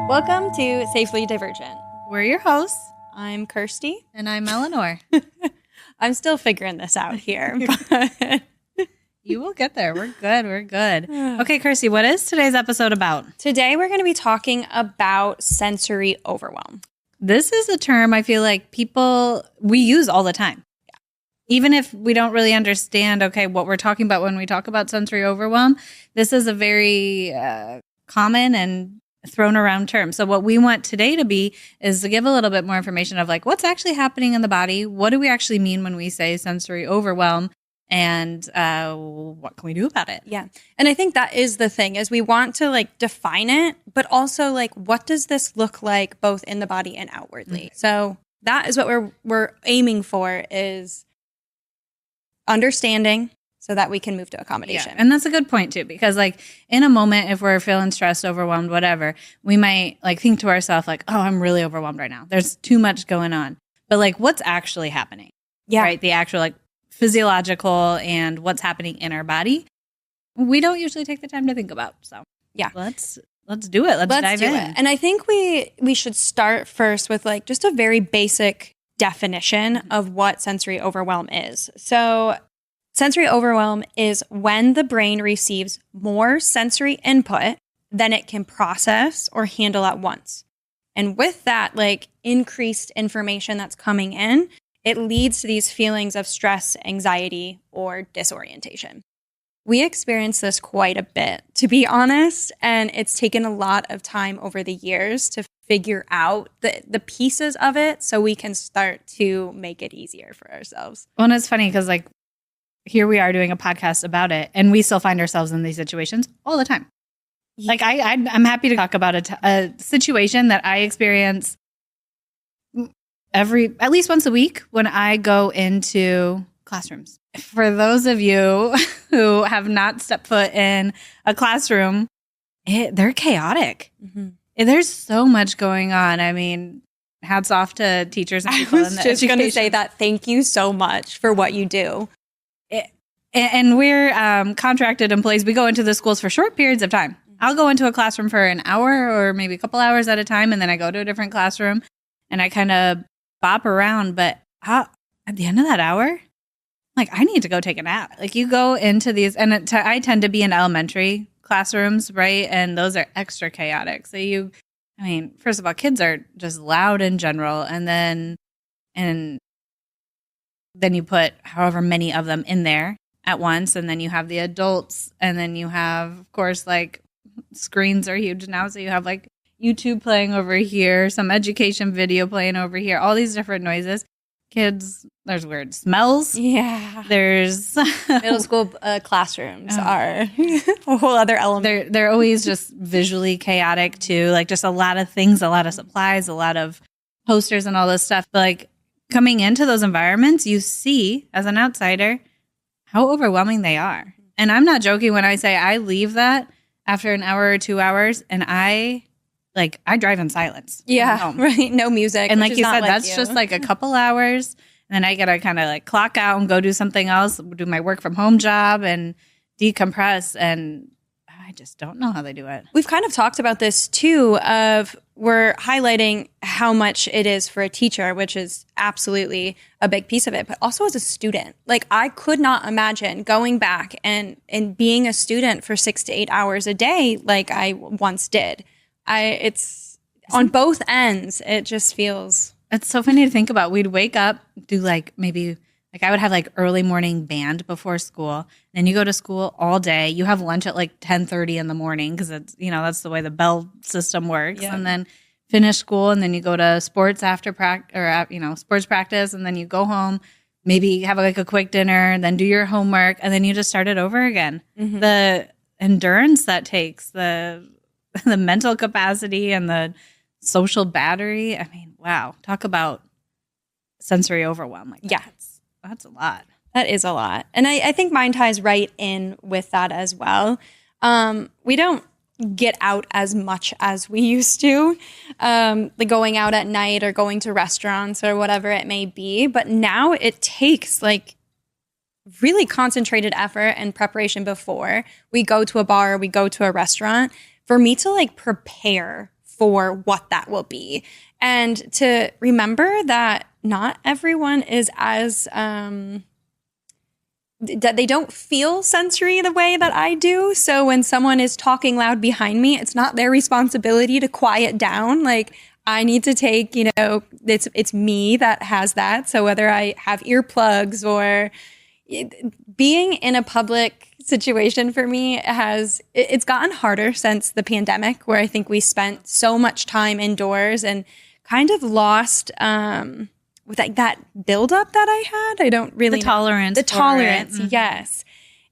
Welcome to Safely Divergent. We're your hosts. I'm Kirsty. And I'm Eleanor. I'm still figuring this out here. But You will get there. We're good. We're good. Okay, Kirsty, what is today's episode about? Today we're going to be talking about sensory overwhelm. This is a term I feel like we use all the time. Yeah. Even if we don't really understand, what we're talking about when we talk about sensory overwhelm, this is a very common and thrown around term. So what we want today to be is to give a little bit more information of what's actually happening in the body. What do we actually mean when we say sensory overwhelm? And what can we do about it? Yeah. And I think that is the thing is we want to define it, but also what does this look like both in the body and outwardly? Mm-hmm. So that is what we're aiming for is understanding so that we can move to accommodation. Yeah. And that's a good point too, because in a moment, if we're feeling stressed, overwhelmed, whatever, we might think to ourselves oh, I'm really overwhelmed right now. There's too much going on. But what's actually happening? Yeah. Right. The actual physiological and what's happening in our body, we don't usually take the time to think about. So yeah, let's do it. Let's dive in. And I think we should start first with just a very basic definition of what sensory overwhelm is. So sensory overwhelm is when the brain receives more sensory input than it can process or handle at once. And with that increased information that's coming in, it leads to these feelings of stress, anxiety, or disorientation. We experience this quite a bit, to be honest, and it's taken a lot of time over the years to figure out the pieces of it so we can start to make it easier for ourselves. Well, and it's funny because here we are doing a podcast about it, and we still find ourselves in these situations all the time. Yeah. I'm happy to talk about a situation that I experience at least once a week when I go into classrooms. For those of you who have not stepped foot in a classroom, they're chaotic. Mm-hmm. There's so much going on. I mean, hats off to teachers and people in the education. I was just going to say that. Thank you so much for what you do. And we're contracted employees. We go into the schools for short periods of time. I'll go into a classroom for an hour or maybe a couple hours at a time, and then I go to a different classroom and I kind of bop around. But at the end of that hour, I need to go take a nap. You go into these, and I tend to be in elementary classrooms, right? And those are extra chaotic. So first of all, kids are just loud in general, and then you put however many of them in there at once, and then you have the adults, and then you have, of course, screens are huge now, so you have YouTube playing over here, some education video playing over here, all these different noises. Kids, there's weird smells. Yeah. There's middle school classrooms are a whole other element. They're always just visually chaotic too, just a lot of things, a lot of supplies, a lot of posters and all this stuff. But coming into those environments, you see as an outsider how overwhelming they are. And I'm not joking when I say I leave that after an hour or 2 hours and I drive in silence. Yeah, right. No music. And like you said, that's just a couple hours. And then I got to kind of clock out and go do something else, do my work from home job and decompress. And I just don't know how they do it. We've kind of talked about this too, we're highlighting how much it is for a teacher, which is absolutely a big piece of it, but also as a student. I could not imagine going back and being a student for 6 to 8 hours a day like I once did. It's on both ends. It just feels. It's so funny to think about. We'd wake up, do maybe I would have early morning band before school. Then you go to school all day. You have lunch at 10:30 in the morning because it's that's the way the bell system works. Yeah. And then finish school, and then you go to sports after sports practice, and then you go home. Maybe have a quick dinner, and then do your homework, and then you just start it over again. Mm-hmm. The endurance that takes, the mental capacity and the social battery. I mean, wow. Talk about sensory overwhelm. Yeah. That's a lot. That is a lot. And I think mine ties right in with that as well. We don't get out as much as we used to, going out at night or going to restaurants or whatever it may be. But now it takes really concentrated effort and preparation before we go to a bar or we go to a restaurant for me to prepare for what that will be. And to remember that not everyone is as, that they don't feel sensory the way that I do. So when someone is talking loud behind me, it's not their responsibility to quiet down. Like, I need to take, it's me that has that. So whether I have earplugs or being in a public situation for me it's gotten harder since the pandemic, where I think we spent so much time indoors and kind of lost with that buildup that I had. I don't really the tolerance. Mm-hmm. Yes.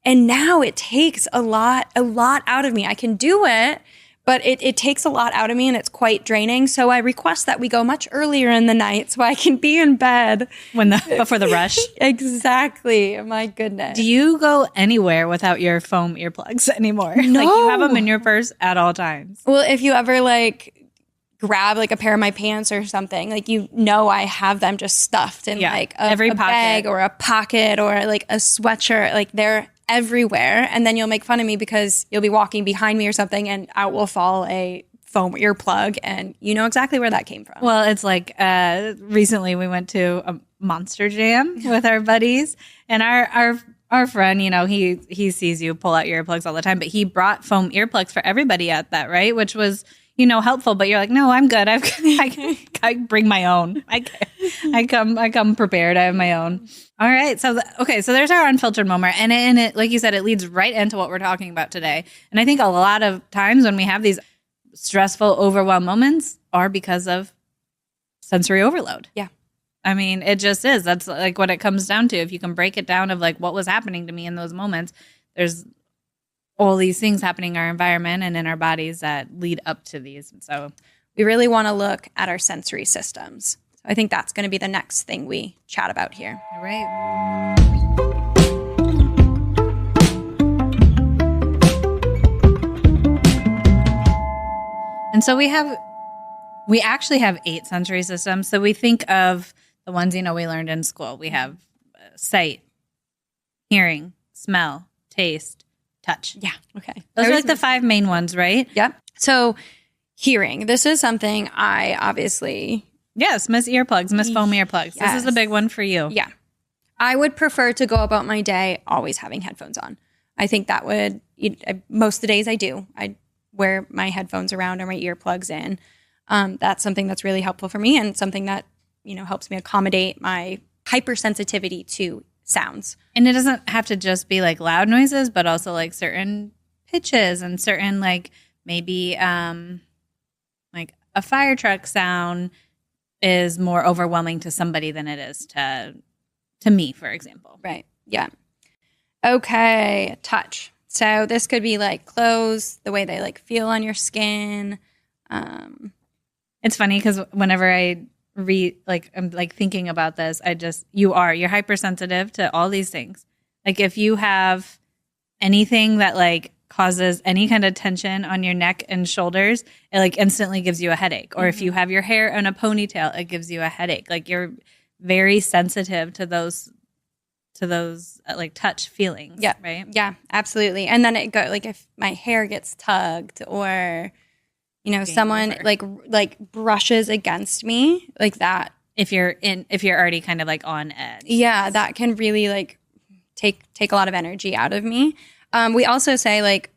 And now it takes a lot out of me. I can do it, but it takes a lot out of me and it's quite draining. So I request that we go much earlier in the night so I can be in bed. Before the rush? Exactly. My goodness. Do you go anywhere without your foam earplugs anymore? No. Like, you have them in your purse at all times? Well, if you ever grab a pair of my pants or something, I have them just stuffed in every a bag or a pocket or a sweatshirt. They're everywhere. And then you'll make fun of me because you'll be walking behind me or something and out will fall a foam earplug, and you know exactly where that came from. Well, it's recently we went to a Monster Jam with our buddies, and our friend, he sees you pull out your earplugs all the time, but he brought foam earplugs for everybody at that, right? Which was helpful, but you're like, no, I'm good. I bring my own. I come prepared. I have my own. All right. So there's our unfiltered moment. And it, like you said, it leads right into what we're talking about today. And I think a lot of times when we have these stressful, overwhelmed moments are because of sensory overload. Yeah. I mean, it just is. That's what it comes down to. If you can break it down of what was happening to me in those moments, there's all these things happening in our environment and in our bodies that lead up to these. And so we really want to look at our sensory systems. So I think that's going to be the next thing we chat about here. All right. And so we actually have 8 sensory systems. So we think of the ones, we learned in school. We have sight, hearing, smell, taste, touch. Yeah. Okay. Those are the 5 main ones, right? Yep. So hearing, this is something I obviously... Yes, Miss Earplugs, Miss Foam Earplugs. Yes. This is the big one for you. Yeah. I would prefer to go about my day always having headphones on. I think that would... most of the days I do. I wear my headphones around or my earplugs in. That's something that's really helpful for me and something that, helps me accommodate my hypersensitivity to sounds. And it doesn't have to just be loud noises, but also certain pitches and certain maybe a fire truck sound is more overwhelming to somebody than it is to me, for example. Right. Yeah. Okay. Touch. So this could be clothes, the way they feel on your skin. It's funny because whenever I read, I'm thinking about this, you're hypersensitive to all these things. If you have anything that causes any kind of tension on your neck and shoulders, it instantly gives you a headache. Or if you have your hair in a ponytail, it gives you a headache. You're very sensitive to those touch feelings. Yeah. Right. Yeah, absolutely. And then it go if my hair gets tugged or someone brushes against me that. If you're already kind of on edge. Yeah, that can really take a lot of energy out of me. We also say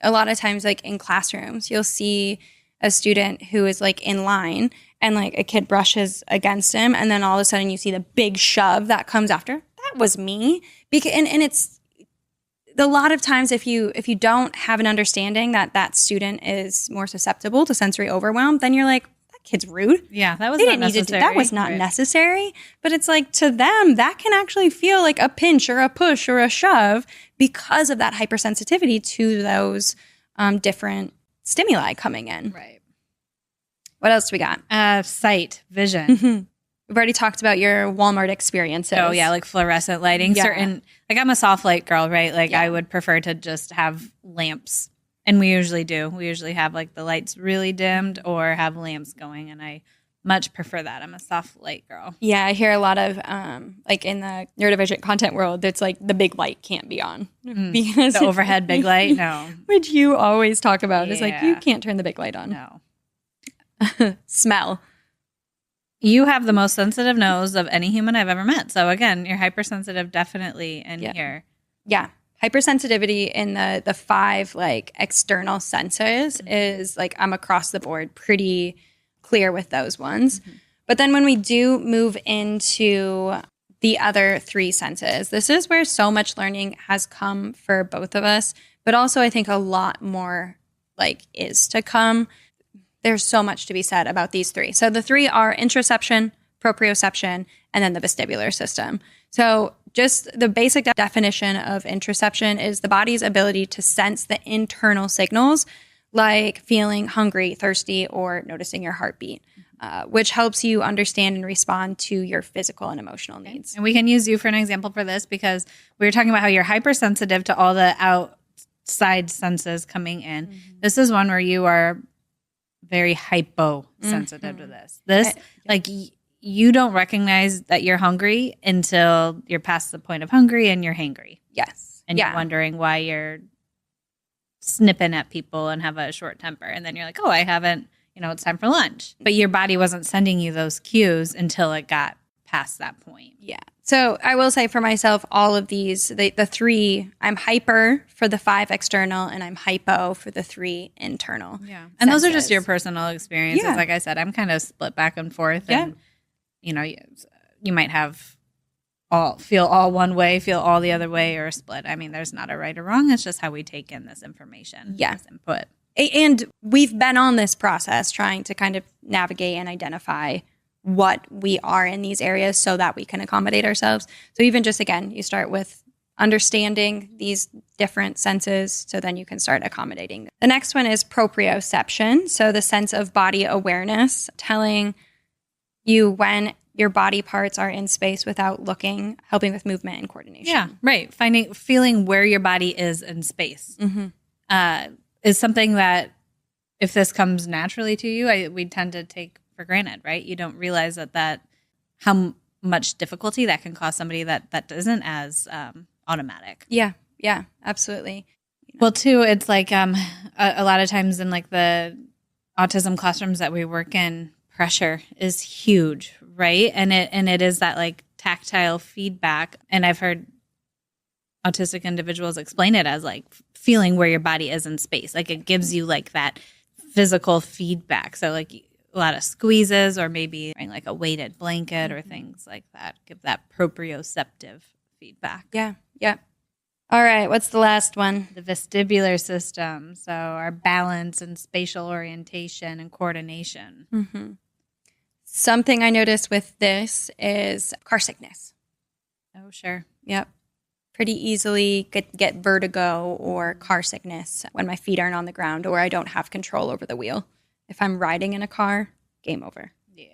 a lot of times in classrooms, you'll see a student who is in line and a kid brushes against him, and then all of a sudden you see the big shove that comes after. That was me. And it's a lot of times if you don't have an understanding that student is more susceptible to sensory overwhelm, then you're that kid's rude. Yeah, that was they not didn't necessary. Need to do, that was not necessary. But it's to them, that can actually feel like a pinch or a push or a shove because of that hypersensitivity to those different stimuli coming in. Right. What else do we got? Sight, vision. Mm-hmm. We've already talked about your Walmart experiences. Oh, yeah, fluorescent lighting. Yeah. Certain, I'm a soft light girl, right? I would prefer to just have lamps. And we usually do. We usually have the lights really dimmed or have lamps going. And I much prefer that. I'm a soft light girl. Yeah, I hear a lot of, in the neurodivergent content world, it's the big light can't be on. Because the overhead big light? No. Which you always talk about. It's you can't turn the big light on. No. Smell. You have the most sensitive nose of any human I've ever met. So again, you're hypersensitive definitely in here. Yeah. Hypersensitivity in the 5 like external senses is like I'm across the board pretty clear with those ones. But then when we do move into the other 3 senses, this is where so much learning has come for both of us, but also I think a lot more like is to come. There's so much to be said about these 3. So the 3 are interoception, proprioception, and then the vestibular system. So just the basic definition of interoception is the body's ability to sense the internal signals like feeling hungry, thirsty, or noticing your heartbeat, which helps you understand and respond to your physical and emotional needs. And we can use you for an example for this because we were talking about how you're hypersensitive to all the outside senses coming in. This is one where you are very hyposensitive to this. Like you don't recognize that you're hungry until you're past the point of hungry and you're hangry. Yes. And you're wondering why you're snipping at people and have a short temper. And then you're like, oh, I haven't, it's time for lunch. But your body wasn't sending you those cues until it got past that point. Yeah. So I will say for myself, all of these, the 3, I'm hyper for the 5 external and I'm hypo for the 3 internal. Yeah. And those are just your personal experiences. Yeah. Like I said, I'm kind of split back and forth. Yeah. And, you might feel all one way, feel all the other way, or split. I mean, there's not a right or wrong. It's just how we take in this information. Yeah. This input. And we've been on this process trying to kind of navigate and identify what we are in these areas so that we can accommodate ourselves. So even just, again, you start with understanding these different senses so then you can start accommodating. The next one is proprioception. So the sense of body awareness, telling you when your body parts are in space without looking, helping with movement and coordination. Yeah, right. Feeling where your body is in space is something that if this comes naturally to you, we tend to take for granted, right? You don't realize that how much difficulty that can cause somebody that isn't as automatic. Yeah, absolutely. Well, too, it's like a lot of times in like the autism classrooms that we work in, pressure is huge, right? And it is that like tactile feedback. And I've heard autistic individuals explain it as like feeling where your body is in space. Like it gives you like that physical feedback. So like a lot of squeezes or maybe like a weighted blanket or things like that give that proprioceptive feedback. Yeah. All right. What's the last one? The vestibular system. So our balance and spatial orientation and coordination. Mm-hmm. Something I noticed with this is car sickness. Oh, sure. Yep. Pretty easily get vertigo or car sickness when my feet aren't on the ground or I don't have control over the wheel. If I'm riding in a car, game over. Yeah.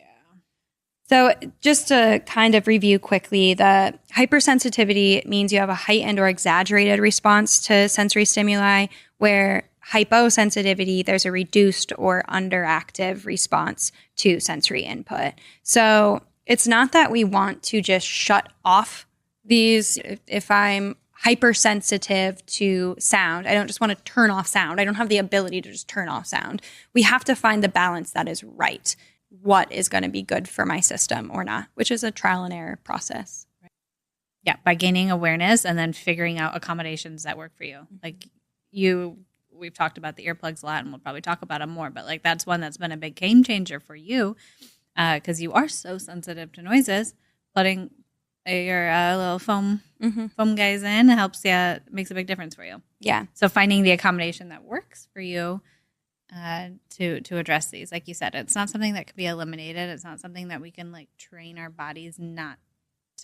So just to kind of review quickly, the hypersensitivity means you have a heightened or exaggerated response to sensory stimuli, where hyposensitivity, there's a reduced or underactive response to sensory input. So it's not that we want to just shut off these. If I'm hypersensitive to sound, I don't just want to turn off sound. I don't have the ability to just turn off sound. We have to find the balance that is right. What is going to be good for my system or not, which is a trial and error process. Yeah, by gaining awareness and then figuring out accommodations that work for you. Like we've talked about the earplugs a lot and we'll probably talk about them more, but like that's one that's been a big game changer for you because you are so sensitive to noises. Putting your little foam guys in helps you, makes a big difference for you. Yeah. So finding the accommodation that works for you to address these. Like you said, it's not something that can be eliminated. It's not something that we can like train our bodies not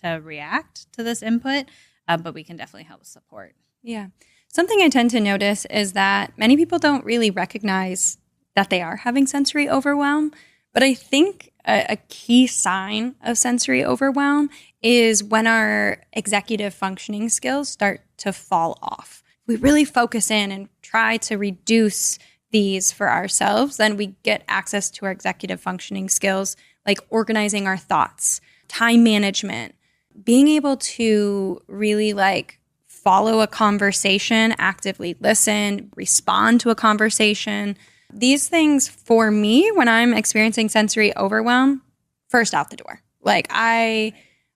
to react to this input, but we can definitely help support. Yeah. Something I tend to notice is that many people don't really recognize that they are having sensory overwhelm. But I think a key sign of sensory overwhelm is when our executive functioning skills start to fall off. We really focus in and try to reduce these for ourselves, then we get access to our executive functioning skills, like organizing our thoughts, time management, being able to really like follow a conversation, actively listen, respond to a conversation. These things for me, when I'm experiencing sensory overwhelm, first out the door. Like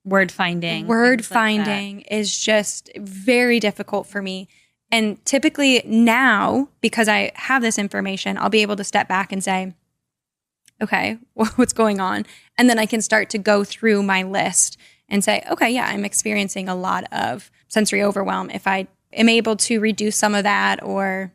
Word finding. Word finding is just very difficult for me. And typically now, because I have this information, I'll be able to step back and say, okay, what's going on? And then I can start to go through my list and say, okay, yeah, I'm experiencing a lot of sensory overwhelm. If I am able to reduce some of that or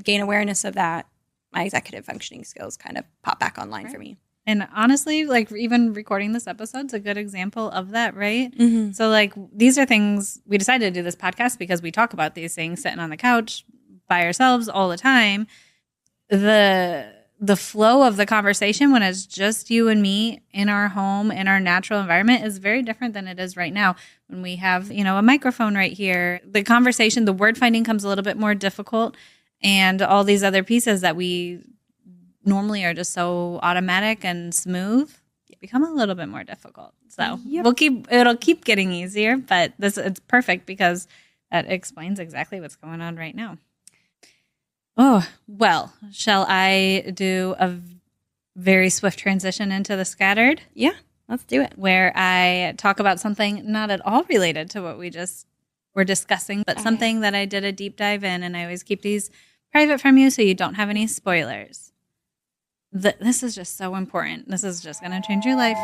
gain awareness of that, my executive functioning skills kind of pop back online for me. And honestly, like even recording this episode's a good example of that, right? Mm-hmm. So like these are things, we decided to do this podcast because we talk about these things sitting on the couch by ourselves all the time. The flow of the conversation when it's just you and me in our home, in our natural environment is very different than it is right now. When we have, a microphone right here, the conversation, the word finding comes a little bit more difficult, and all these other pieces that we normally are just so automatic and smooth become a little bit more difficult. So it'll keep getting easier, but it's perfect because that explains exactly what's going on right now. Oh, well, shall I do a very swift transition into the scattered? Yeah, let's do it. Where I talk about something not at all related to what we just were discussing, but something that I did a deep dive in, and I always keep these private from you so you don't have any spoilers. This is just so important. This is just going to change your life.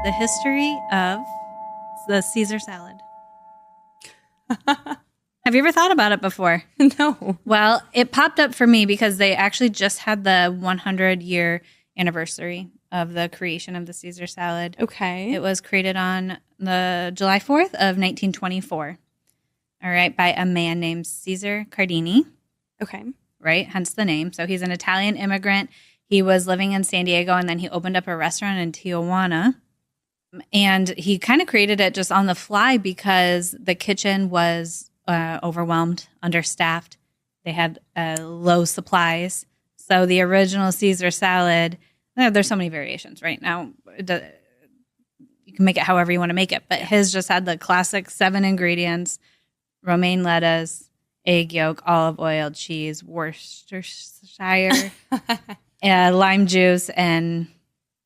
The history of the Caesar salad. Have you ever thought about it before? No. Well, it popped up for me because they actually just had the 100-year anniversary of the creation of the Caesar salad. Okay. It was created on the July 4th of 1924. All right, by a man named Caesar Cardini. Okay. Right, hence the name. So he's an Italian immigrant. He was living in San Diego, and then he opened up a restaurant in Tijuana. And he kind of created it just on the fly because the kitchen was overwhelmed, understaffed. They had low supplies. So the original Caesar salad, there's so many variations right now. You can make it however you want to make it. But his just had the classic 7 ingredients: romaine lettuce, egg yolk, olive oil, cheese, Worcestershire, lime juice, and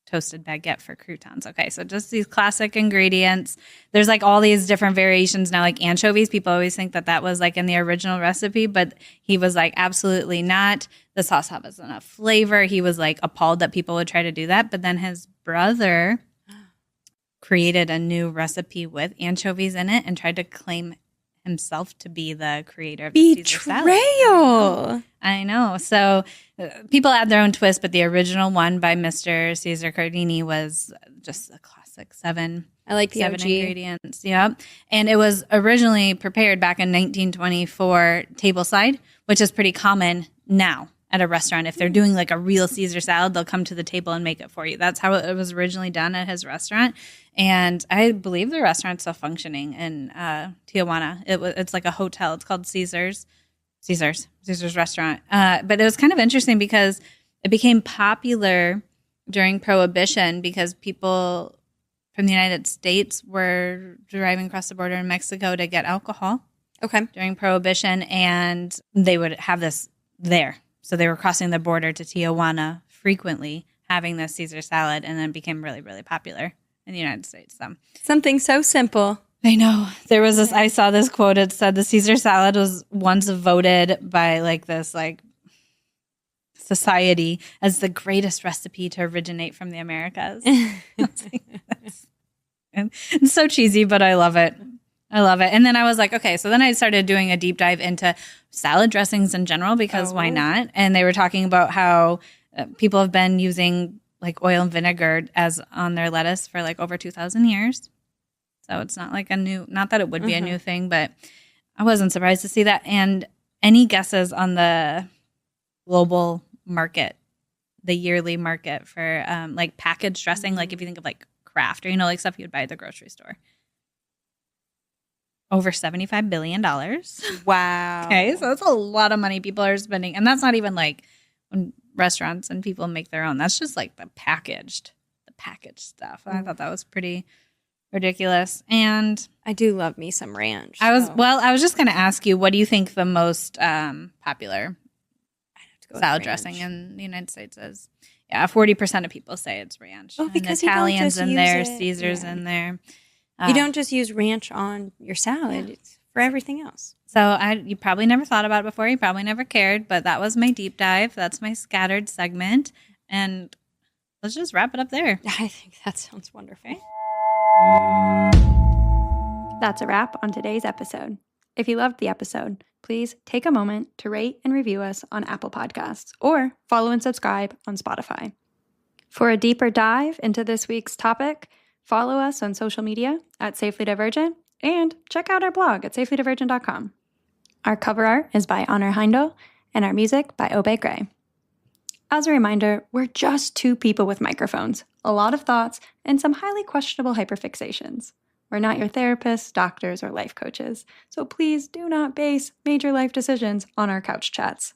toasted baguette for croutons. Okay, so just these classic ingredients. There's like all these different variations now, like anchovies. People always think that was like in the original recipe, but he was like, absolutely not. The sauce has enough flavor. He was like appalled that people would try to do that. But then his brother created a new recipe with anchovies in it and tried to claim himself to be the creator of the Caesar salad. Betrayal. I know. So people add their own twist, but the original one by Mr. Caesar Cardini was just a classic 7. I like the 7 OG. ingredients. Yep. And it was originally prepared back in 1924 tableside, which is pretty common now at a restaurant. If they're doing like a real Caesar salad, they'll come to the table and make it for you. That's how it was originally done at his restaurant. And I believe the restaurant's still functioning in Tijuana. It's like a hotel. It's called Caesar's restaurant. But it was kind of interesting because it became popular during Prohibition because people from the United States were driving across the border in Mexico to get alcohol. Okay. During Prohibition, and they would have this there. So they were crossing the border to Tijuana frequently, having this Caesar salad, and then became really, really popular in the United States. So something so simple. I know. There was this, I saw this quote. It said the Caesar salad was once voted by like this like society as the greatest recipe to originate from the Americas. It's so cheesy, but I love it. I love it. And then I was like, okay, so then I started doing a deep dive into salad dressings in general because why not? And they were talking about how people have been using like oil and vinegar as on their lettuce for like over 2,000 years. So it's not like not that it would be a new thing, but I wasn't surprised to see that. And any guesses on the global market, the yearly market for like packaged dressing, like if you think of like Kraft or, like stuff you would buy at the grocery store? Over $75 billion. Wow. Okay, so that's a lot of money people are spending. And that's not even like when restaurants and people make their own. That's just like the packaged stuff. I thought that was pretty ridiculous. And I do love me some ranch. I was so just going to ask you, what do you think the most popular I have to go with salad ranch. dressing in the United States is? Yeah, 40% of people say it's ranch. Well, And because you don't Italians just in use there, it- Caesar's yeah. in there. You don't just use ranch on your salad; it's for everything else. So you probably never thought about it before. You probably never cared, but that was my deep dive. That's my scattered segment. And let's just wrap it up there. I think that sounds wonderful. Okay. That's a wrap on today's episode. If you loved the episode, please take a moment to rate and review us on Apple Podcasts or follow and subscribe on Spotify. For a deeper dive into this week's topic, follow us on social media at Safely Divergent and check out our blog at safelydivergent.com. Our cover art is by Honor Heindel and our music by Obey Gray. As a reminder, we're just two people with microphones, a lot of thoughts, and some highly questionable hyperfixations. We're not your therapists, doctors, or life coaches, so please do not base major life decisions on our couch chats.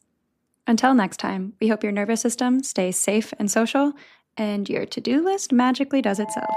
Until next time, we hope your nervous system stays safe and social, and your to-do list magically does itself.